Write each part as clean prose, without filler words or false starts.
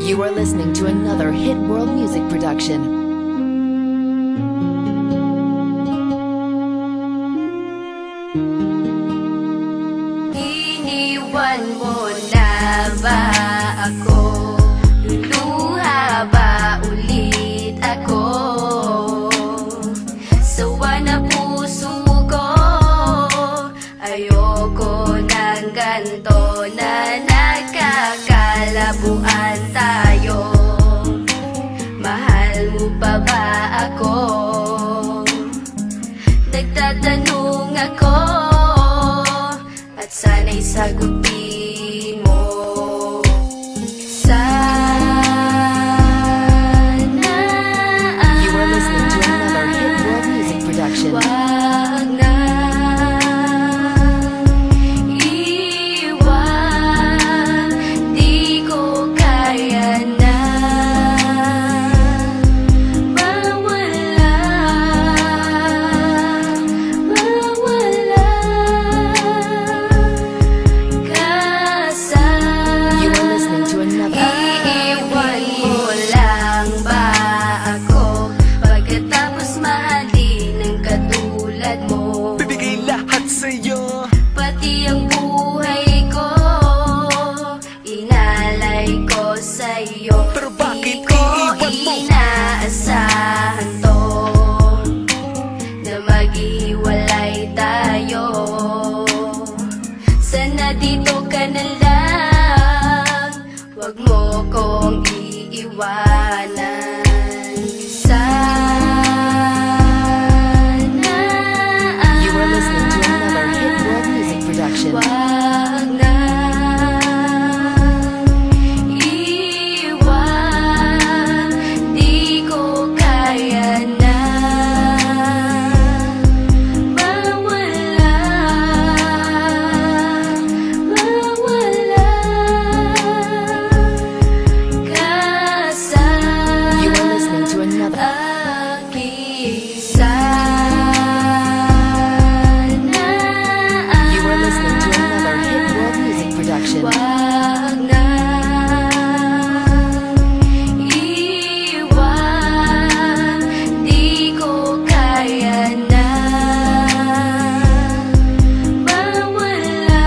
You are listening to another Hit World Music production. Iniwan mo na ba ako? Luluha ba ulit ako? Sawa na puso ko, ayoko ng ganto na nakakalabuan tayo. Mahal mo pa ba ako? Nagtatanong ako at sana'y sagutin mo. Sana You are listening to another Hit World Music production. wag na iwan, di ko kaya na mawala, mawala ka sa You are listening to another. iiwan mo lang ba ako pagkatapos mahalin ng katulad mo? Bibigay lahat sa'yo. Pati ang buhay ko inalay ko sa'yo. Pero bakit Di ko iiwan mo? inaasahan to na maghiwalay tayo. Sana dito ka na lang, wag mo kong iiwanan. Sana You are listening to another Hit World Music production. wag na iwan, di ko kaya na mawala, mawala ka sa You are listening to another. aking. Sana You are listening to another Hit World Music production. wag na iwan, di ko kaya na mawala,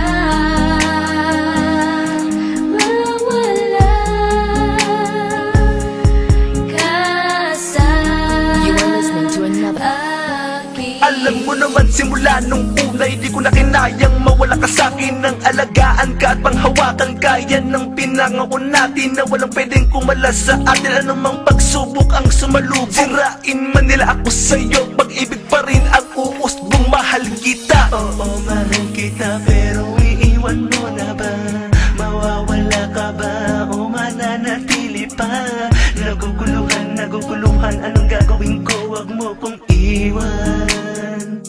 mawala ka sa You are listening to another. aking. Alam mo naman simula nung unay, di ko na kinayang mawala ka sa'kin. Nang alagaan ka at panghawakan ka, yan ang pinangako natin na walang pwedeng kumalas sa atin. Anumang pagsubok ang sumalubong, sirain man nila ako sa'yo, pag-ibig pa rin ang uusbong. Mahal kita, oo mahal kita, pero iiwan mo na ba? Mawawala ka ba o mananatili pa? Naguguluhan, naguguluhan, anong gagawin ko? Wag mo kong iwan.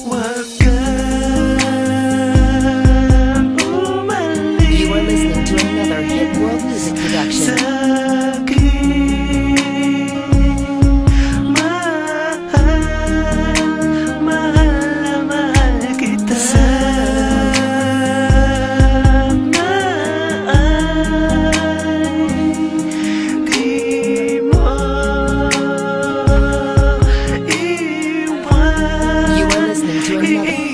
Wag kang umalis You are listening to another Hit World Music production. sa'kin. Mahal, mahal na mahal kita. Sana ay di mo iwan. You are listening to another.